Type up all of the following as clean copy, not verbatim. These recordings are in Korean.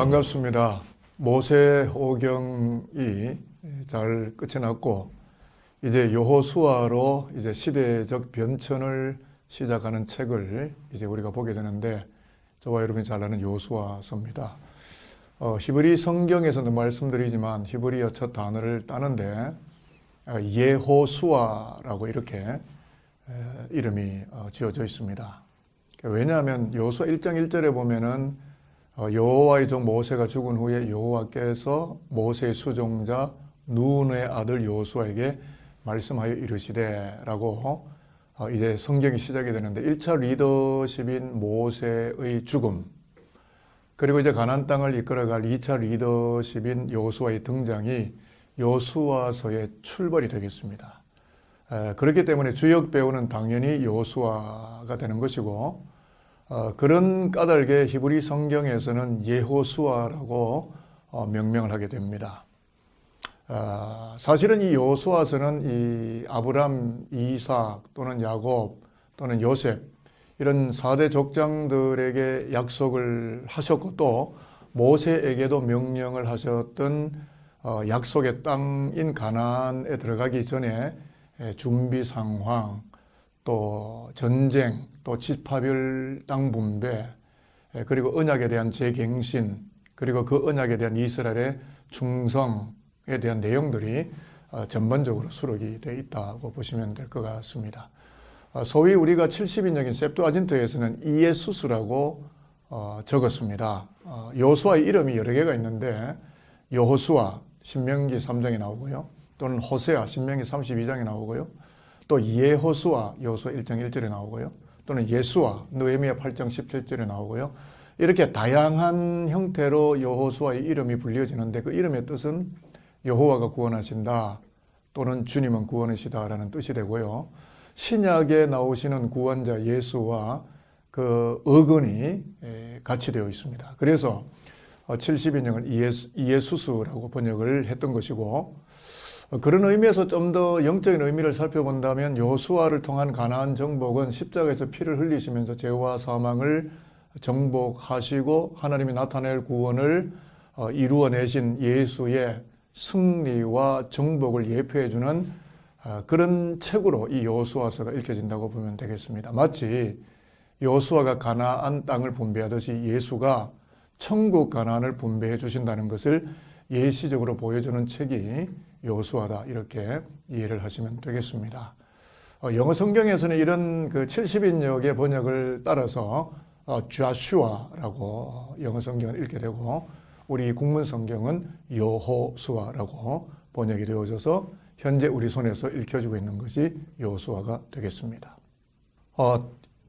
반갑습니다. 모세오경이 잘 끝이 났고 이제 여호수아로 이제 시대적 변천을 시작하는 책을 이제 우리가 보게 되는데 저와 여러분이 잘 아는 여호수아서입니다. 히브리 성경에서도 말씀드리지만 히브리어 첫 단어를 따는데 예호수아라고 이렇게 이름이 지어져 있습니다. 왜냐하면 여호수아 1장 1절에 보면은 여호와의 종 모세가 죽은 후에 여호와께서 모세의 수종자 눈의 아들 여호수아에게 말씀하여 이르시되라고 이제 성경이 시작이 되는데 1차 리더십인 모세의 죽음, 그리고 이제 가나안 땅을 이끌어갈 2차 리더십인 여호수아의 등장이 여호수아서의 출발이 되겠습니다. 그렇기 때문에 주역 배우는 당연히 여호수아가 되는 것이고, 그런 까닭에 히브리 성경에서는 예호수아라고 명명을 하게 됩니다. 사실은 이 여호수아서는 이 아브람, 이삭 또는 야곱 또는 요셉 이런 4대 족장들에게 약속을 하셨고 또 모세에게도 명령을 하셨던 약속의 땅인 가나안에 들어가기 전에 준비 상황, 또 전쟁, 또 지파별 땅 분배, 그리고 언약에 대한 재갱신, 그리고 그 언약에 대한 이스라엘의 충성에 대한 내용들이 전반적으로 수록이 되어 있다고 보시면 될 것 같습니다. 소위 우리가 70인역인 septuaginta에서는 이에수스라고 적었습니다. 여호수아의 이름이 여러 개가 있는데 여호수아 신명기 3장에 나오고요, 또는 호세아 신명기 32장에 나오고요, 또 예호수아 여호수아 1장 1절에 나오고요, 또는 예수아 느헤미야 8장 17절에 나오고요. 이렇게 다양한 형태로 여호수아의 이름이 불려지는데 그 이름의 뜻은 여호와가 구원하신다 또는 주님은 구원이시다라는 뜻이 되고요. 신약에 나오시는 구원자 예수와 그 어근이 같이 되어 있습니다. 그래서 70인역을 이에수스라고 번역을 했던 것이고, 그런 의미에서 좀 더 영적인 의미를 살펴본다면 여호수아를 통한 가나안 정복은 십자가에서 피를 흘리시면서 죄와 사망을 정복하시고 하나님이 나타낼 구원을 이루어내신 예수의 승리와 정복을 예표해주는 그런 책으로 이 여호수아서가 읽혀진다고 보면 되겠습니다. 마치 여호수아가 가나안 땅을 분배하듯이 예수가 천국 가나안을 분배해 주신다는 것을 예시적으로 보여주는 책이 여호수아다, 이렇게 이해를 하시면 되겠습니다. 영어 성경에서는 이런 그 70인역의 번역을 따라서 Joshua라고 영어 성경을 읽게 되고 우리 국문 성경은 여호수아라고 번역이 되어져서 현재 우리 손에서 읽혀지고 있는 것이 여호수아가 되겠습니다.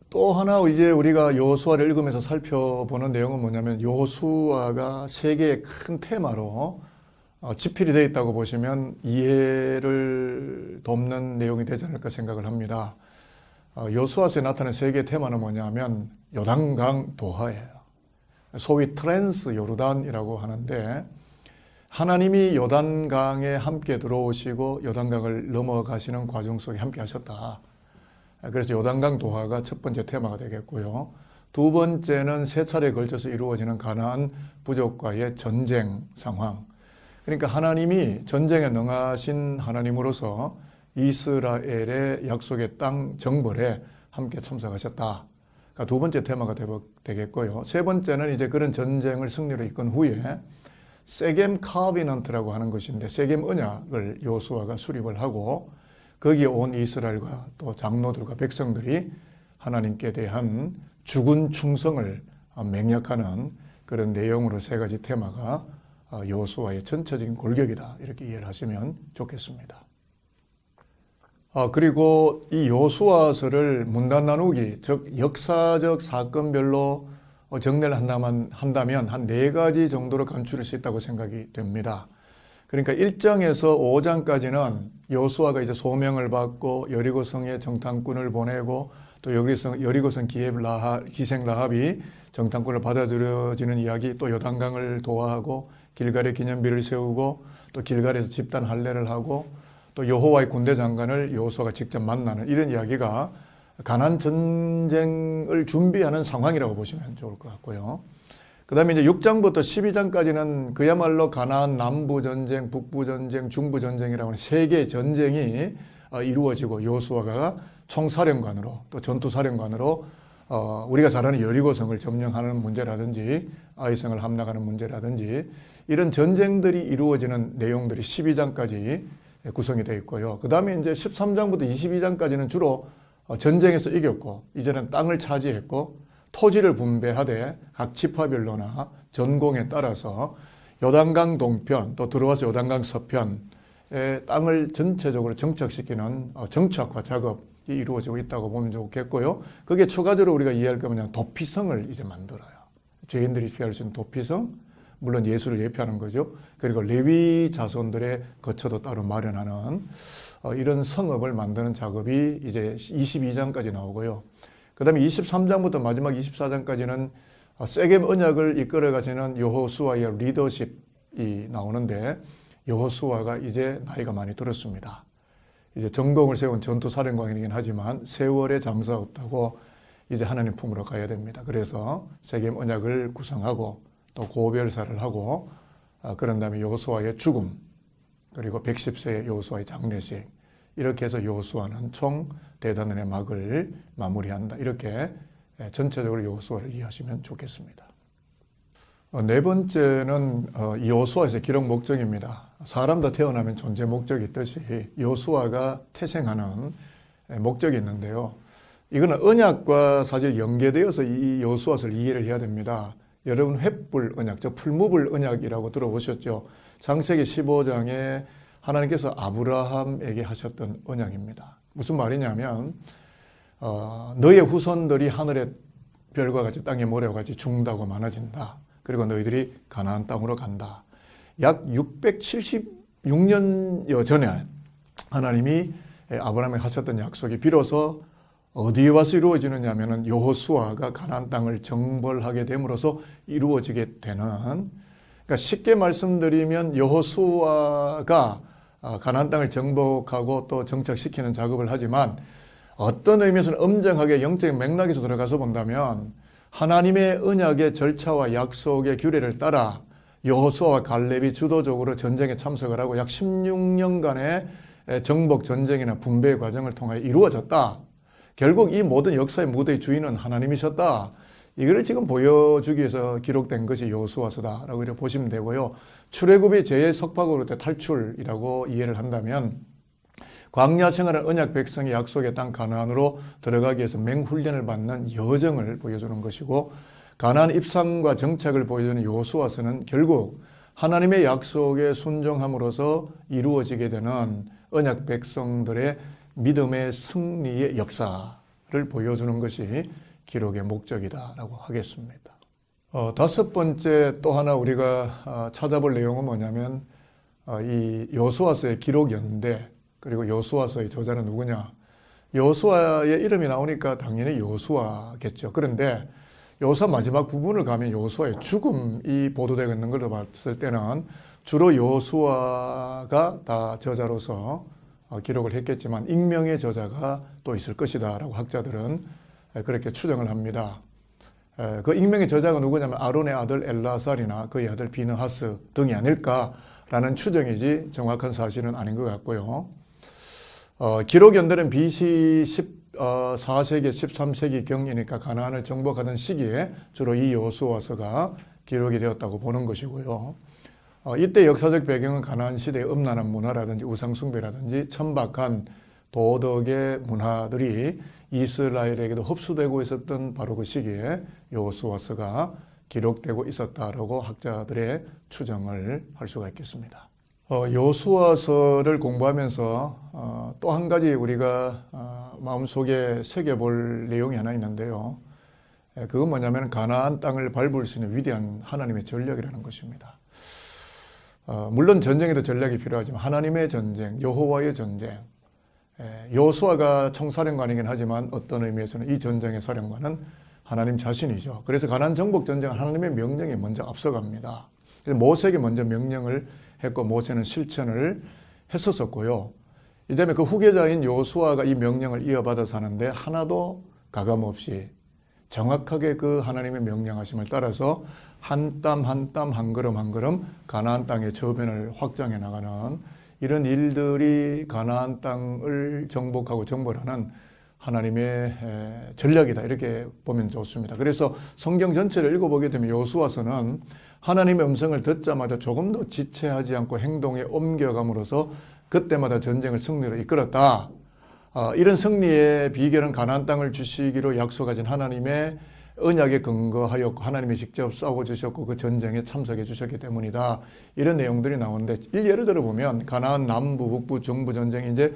또 하나 이제 우리가 여호수아를 읽으면서 살펴보는 내용은 뭐냐면 여호수아가 세 개의 큰 테마로 집필이 되어 있다고 보시면 이해를 돕는 내용이 되지 않을까 생각을 합니다. 여호수아서에 나타난 세 개의 테마는 뭐냐면 요단강 도하예요. 소위 트랜스 요르단이라고 하는데, 하나님이 요단강에 함께 들어오시고 요단강을 넘어가시는 과정 속에 함께 하셨다. 그래서 요단강 도하가 첫 번째 테마가 되겠고요. 두 번째는 세 차례에 걸쳐서 이루어지는 가나안 부족과의 전쟁 상황. 그러니까 하나님이 전쟁에 능하신 하나님으로서 이스라엘의 약속의 땅 정벌에 함께 참석하셨다. 그러니까 두 번째 테마가 되겠고요. 세 번째는 이제 그런 전쟁을 승리로 이끈 후에 세겜 카비넌트라고 하는 것인데 세겜 언약을 여호수아가 수립을 하고 거기에 온 이스라엘과 또 장로들과 백성들이 하나님께 대한 죽은 충성을 맹약하는 그런 내용으로 세 가지 테마가 여호수아의 전체적인 골격이다, 이렇게 이해를 하시면 좋겠습니다. 그리고 이 여호수아서를 문단 나누기, 즉 역사적 사건별로 정리를 한다면 한 네 가지 정도로 간추릴 수 있다고 생각이 됩니다. 그러니까 1장에서 5장까지는 여호수아가 이제 소명을 받고 여리고성에 정탐꾼을 보내고 또 여리고성 기생 라합이 정탐꾼을 받아들여지는 이야기, 또 요단강을 도하하고 길갈에 기념비를 세우고 또 길갈에서 집단 할례를 하고 또 여호와의 군대 장관을 여호수아가 직접 만나는 이런 이야기가 가나안 전쟁을 준비하는 상황이라고 보시면 좋을 것 같고요. 그 다음에 이제 6장부터 12장까지는 그야말로 가나안 남부전쟁, 북부전쟁, 중부전쟁이라고 하는 세 개의 전쟁이 이루어지고 여호수아가 총사령관으로 또 전투사령관으로 우리가 잘 아는 여리고성을 점령하는 문제라든지 아이성을 함락하는 문제라든지 이런 전쟁들이 이루어지는 내용들이 12장까지 구성이 되어 있고요. 그 다음에 이제 13장부터 22장까지는 주로 전쟁에서 이겼고 이제는 땅을 차지했고 토지를 분배하되 각 지파별로나 전공에 따라서 요단강 동편 또 들어와서 요단강 서편의 땅을 전체적으로 정착시키는 정착화 작업이 이루어지고 있다고 보면 좋겠고요. 그게 추가적으로 우리가 이해할 거면 도피성을 이제 만들어요. 죄인들이 피할 수 있는 도피성, 물론 예수를 예표하는 거죠. 그리고 레위 자손들의 거처도 따로 마련하는 이런 성읍을 만드는 작업이 이제 22장까지 나오고요. 그 다음에 23장부터 마지막 24장까지는 세겜 언약을 이끌어 가시는 여호수아의 리더십이 나오는데 여호수아가 이제 나이가 많이 들었습니다. 이제 전공을 세운 전투사령관이긴 하지만 세월의 장사 없다고 이제 하나님 품으로 가야 됩니다. 그래서 세겜 언약을 구성하고 또 고별사를 하고 그런 다음에 여호수아의 죽음 그리고 110세의 여호수아의 장례식 이렇게 해서 여호수아는 총 대단원의 막을 마무리한다. 이렇게 전체적으로 여호수아를 이해하시면 좋겠습니다. 네 번째는 여호수아에서의 기록 목적입니다. 사람 다 태어나면 존재 목적이 있듯이 여호수아가 태생하는 목적이 있는데요. 이거는 언약과 사실 연계되어서 이 여호수아서를 이해를 해야 됩니다. 여러분 횃불 언약, 저 풀무불 언약이라고 들어보셨죠? 창세기 15장에 하나님께서 아브라함에게 하셨던 언약입니다. 무슨 말이냐면 너의 후손들이 하늘의 별과 같이 땅의 모래와 같이 죽다고 많아진다. 그리고 너희들이 가나안 땅으로 간다. 약 676년여 전에 하나님이 아브라함에게 하셨던 약속이 비로소 어디에 와서 이루어지느냐 하면은 여호수아가 가나안 땅을 정벌하게 됨으로써 이루어지게 되는, 그러니까 쉽게 말씀드리면 여호수아가 가나안 땅을 정복하고 또 정착시키는 작업을 하지만 어떤 의미에서는 엄정하게 영적인 맥락에서 들어가서 본다면 하나님의 언약의 절차와 약속의 규례를 따라 여호수아와 갈렙이 주도적으로 전쟁에 참석을 하고 약 16년간의 정복 전쟁이나 분배 과정을 통하여 이루어졌다. 결국 이 모든 역사의 무대의 주인은 하나님이셨다. 이걸 지금 보여주기 위해서 기록된 것이 여호수아서다라고 이렇게 보시면 되고요. 출애굽의 죄의 속박으로부터 탈출이라고 이해를 한다면 광야 생활은 언약 백성의 약속의 땅 가나안으로 들어가기 위해서 맹훈련을 받는 여정을 보여주는 것이고, 가나안 입상과 정착을 보여주는 여호수아서는 결국 하나님의 약속에 순종함으로써 이루어지게 되는 언약 백성들의 믿음의 승리의 역사를 보여주는 것이 기록의 목적이다라고 하겠습니다. 다섯 번째 또 하나 우리가 찾아볼 내용은 뭐냐면 이 여호수아서의 기록 연대, 그리고 여호수아서의 저자는 누구냐. 여호수아의 이름이 나오니까 당연히 여호수아겠죠. 그런데 여호수아 마지막 부분을 가면 여호수아의 죽음이 보도되고 있는 걸로 봤을 때는 주로 여호수아가 다 저자로서 기록을 했겠지만 익명의 저자가 또 있을 것이다 라고 학자들은 그렇게 추정을 합니다. 그 익명의 저자가 누구냐면 아론의 아들 엘라살이나 그의 아들 비느하스 등이 아닐까라는 추정이지 정확한 사실은 아닌 것 같고요. 기록 연대는 BC 14세기, 13세기 경이니까 가나안을 정복하던 시기에 주로 이 여호수아서가 기록이 되었다고 보는 것이고요. 이때 역사적 배경은 가나안 시대의 음란한 문화라든지 우상숭배라든지 천박한 도덕의 문화들이 이스라엘에게도 흡수되고 있었던 바로 그 시기에 여호수아서가 기록되고 있었다라고 학자들의 추정을 할 수가 있겠습니다. 여호수아서를 공부하면서 또 한 가지 우리가 마음속에 새겨볼 내용이 하나 있는데요. 그건 뭐냐면 가나안 땅을 밟을 수 있는 위대한 하나님의 전략이라는 것입니다. 물론 전쟁에도 전략이 필요하지만 하나님의 전쟁, 여호와의 전쟁, 여호수아가 총사령관이긴 하지만 어떤 의미에서는 이 전쟁의 사령관은 하나님 자신이죠. 그래서 가나안 정복 전쟁은 하나님의 명령에 먼저 앞서갑니다. 그래서 모세에게 먼저 명령을 했고 모세는 실천을 했었었고요. 이다음에 그 후계자인 여호수아가 이 명령을 이어받아서 하는데 하나도 가감없이 정확하게 그 하나님의 명령하심을 따라서 한 땀 한 땀 한 걸음 한 걸음 가나안 땅의 저변을 확장해 나가는 이런 일들이 가나안 땅을 정복하고 정벌하는 하나님의 전략이다 이렇게 보면 좋습니다. 그래서 성경 전체를 읽어보게 되면 여호수아서는 하나님의 음성을 듣자마자 조금도 지체하지 않고 행동에 옮겨감으로써 그때마다 전쟁을 승리로 이끌었다. 이런 승리의 비결은 가나안 땅을 주시기로 약속하신 하나님의 언약에 근거하였고 하나님이 직접 싸워주셨고 그 전쟁에 참석해 주셨기 때문이다. 이런 내용들이 나오는데 예를 들어보면 가나안 남부, 북부, 정부 전쟁이 이제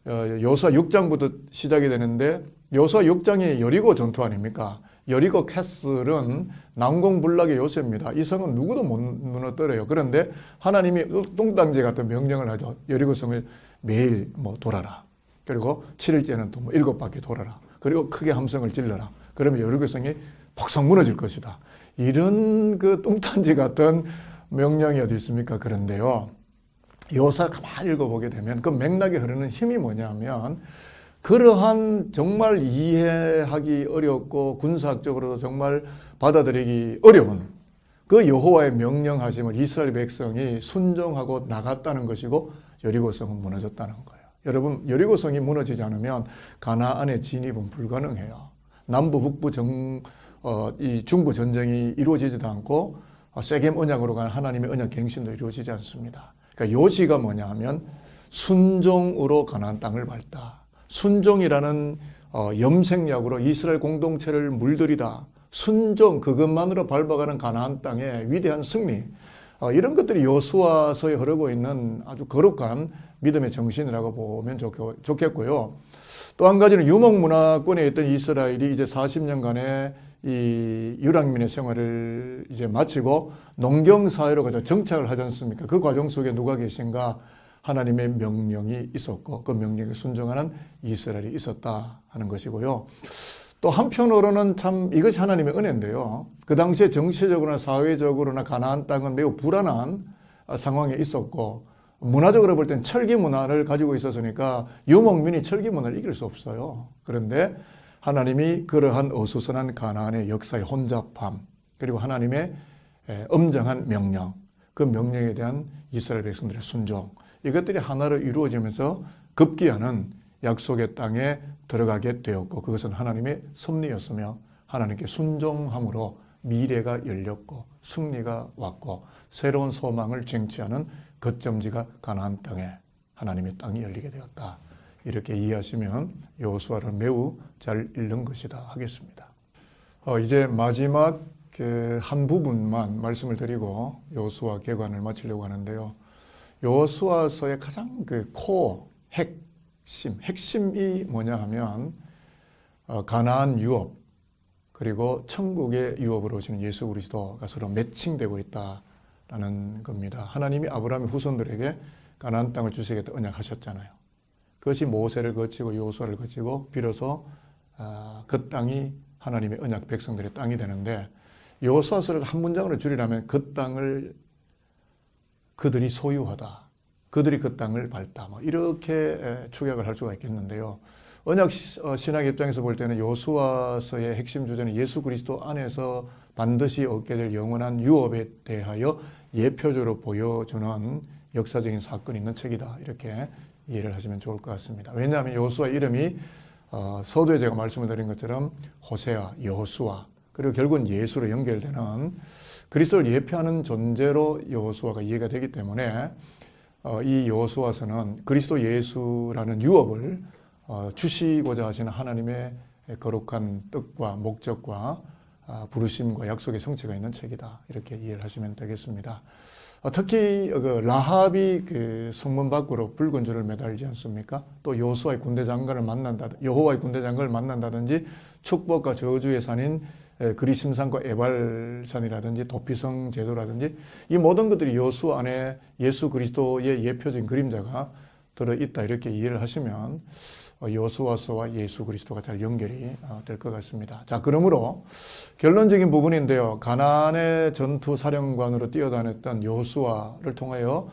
여호수아 6장부터 시작이 되는데 여호수아 6장이 여리고 전투 아닙니까? 여리고 캐슬은 난공불락의 요새입니다. 이 성은 누구도 못 무너뜨려요. 그런데 하나님이 똥땅지 같은 명령을 하죠. 여리고성을 매일 돌아라. 그리고 7일째는 또 7바퀴 돌아라. 그리고 크게 함성을 질러라. 그러면 여리고성이 폭삭 무너질 것이다. 이런 그 똥단지 같은 명령이 어디 있습니까? 그런데요. 여호수아를 가만히 읽어보게 되면 그 맥락에 흐르는 힘이 뭐냐면 그러한 정말 이해하기 어렵고 군사학적으로도 정말 받아들이기 어려운 그 여호와의 명령하심을 이스라엘 백성이 순종하고 나갔다는 것이고 여리고성은 무너졌다는 거예요. 여러분 여리고성이 무너지지 않으면 가나안의 진입은 불가능해요. 남부 북부 이 중부 전쟁이 이루어지지도 않고 세겜 언약으로 가는 하나님의 언약 갱신도 이루어지지 않습니다. 그러니까 요지가 뭐냐 하면 순종으로 가나안 땅을 밟다. 순종이라는 염색약으로 이스라엘 공동체를 물들이다. 순종 그것만으로 밟아가는 가나안 땅의 위대한 승리. 이런 것들이 여호수아서에 흐르고 있는 아주 거룩한 믿음의 정신이라고 보면 좋겠고요. 또 한 가지는 유목문화권에 있던 이스라엘이 이제 40년간의 이 유랑민의 생활을 이제 마치고 농경사회로 가서 정착을 하지 않습니까? 그 과정 속에 누가 계신가? 하나님의 명령이 있었고 그 명령에 순종하는 이스라엘이 있었다 하는 것이고요. 또 한편으로는 참 이것이 하나님의 은혜인데요. 그 당시에 정치적으로나 사회적으로나 가나안 땅은 매우 불안한 상황에 있었고 문화적으로 볼 땐 철기 문화를 가지고 있었으니까 유목민이 철기 문화를 이길 수 없어요. 그런데 하나님이 그러한 어수선한 가나안의 역사의 혼잡함 그리고 하나님의 엄정한 명령 그 명령에 대한 이스라엘 백성들의 순종 이것들이 하나로 이루어지면서 급기야는 약속의 땅에 들어가게 되었고 그것은 하나님의 섭리였으며 하나님께 순종함으로 미래가 열렸고 승리가 왔고 새로운 소망을 쟁취하는 거점지가 가나안 땅에 하나님의 땅이 열리게 되었다. 이렇게 이해하시면 여호수아를 매우 잘 읽는 것이다 하겠습니다. 이제 마지막 한 부분만 말씀을 드리고 여호수아 개관을 마치려고 하는데요. 여호수아서의 가장 핵심이 뭐냐 하면 가나안 유업 그리고 천국의 유업으로 오시는 예수 그리스도가 서로 매칭되고 있다라는 겁니다. 하나님이 아브라함의 후손들에게 가나안 땅을 주시겠다 언약하셨잖아요. 그것이 모세를 거치고 여호수아를 거치고 비로소 그 땅이 하나님의 언약 백성들의 땅이 되는데 여호수아서를 한 문장으로 줄이라면 그 땅을 그들이 소유하다. 그들이 그 땅을 밟다. 이렇게 축약을 할 수가 있겠는데요. 언약 신학 입장에서 볼 때는 여호수아서의 핵심 주제는 예수 그리스도 안에서 반드시 얻게 될 영원한 유업에 대하여 예표적으로 보여주는 역사적인 사건이 있는 책이다. 이렇게 이해를 하시면 좋을 것 같습니다. 왜냐하면 여호수아 이름이 서두에 제가 말씀을 드린 것처럼 호세아, 여호수아 그리고 결국은 예수로 연결되는 그리스도를 예표하는 존재로 여호수아가 이해가 되기 때문에 이 여호수아서는 그리스도 예수라는 유업을 주시고자 하시는 하나님의 거룩한 뜻과 목적과 부르심과 약속의 성취가 있는 책이다. 이렇게 이해를 하시면 되겠습니다. 특히 라합이 성문 밖으로 붉은 줄을 매달지 않습니까? 또 여호와의 군대 장관을 만난다든지 축복과 저주의 산인 그리심산과 에발산이라든지 도피성 제도라든지 이 모든 것들이 여호수아 안에 예수 그리스도의 예표적인 그림자가 들어있다 이렇게 이해를 하시면 여호수아서와 예수 그리스도가 잘 연결이 될 것 같습니다. 자, 그러므로 결론적인 부분인데요. 가나안의 전투 사령관으로 뛰어다녔던 여호수아를 통하여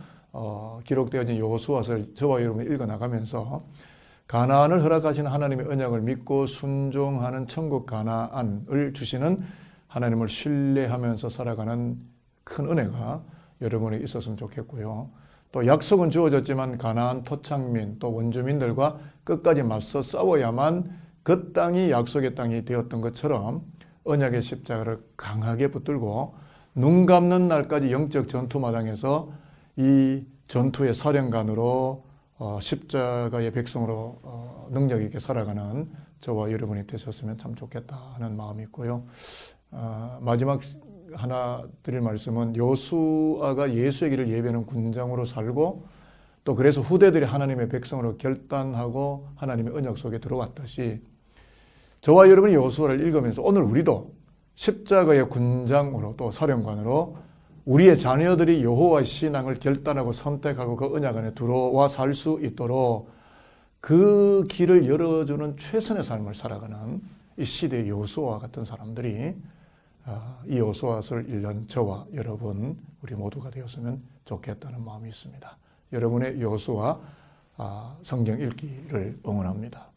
기록되어진 여호수아서를 저와 여러분이 읽어나가면서 가나안을 허락하신 하나님의 언약을 믿고 순종하는 천국 가나안을 주시는 하나님을 신뢰하면서 살아가는 큰 은혜가 여러분에게 있었으면 좋겠고요. 또 약속은 주어졌지만 가나안 토착민 또 원주민들과 끝까지 맞서 싸워야만 그 땅이 약속의 땅이 되었던 것처럼 언약의 십자가를 강하게 붙들고 눈 감는 날까지 영적 전투마당에서 이 전투의 사령관으로 십자가의 백성으로 능력 있게 살아가는 저와 여러분이 되셨으면 참 좋겠다 하는 마음이 있고요. 마지막 하나 드릴 말씀은 여호수아가 예수의 길을 예배하는 군장으로 살고 또 그래서 후대들이 하나님의 백성으로 결단하고 하나님의 언약 속에 들어왔듯이 저와 여러분이 여호수아를 읽으면서 오늘 우리도 십자가의 군장으로 또 사령관으로 우리의 자녀들이 여호와의 신앙을 결단하고 선택하고 그 언약 안에 들어와 살 수 있도록 그 길을 열어주는 최선의 삶을 살아가는 이 시대의 여호수아와 같은 사람들이 이 여호수아서를 읽는 저와 여러분 우리 모두가 되었으면 좋겠다는 마음이 있습니다. 여러분의 여호수아 성경 읽기를 응원합니다.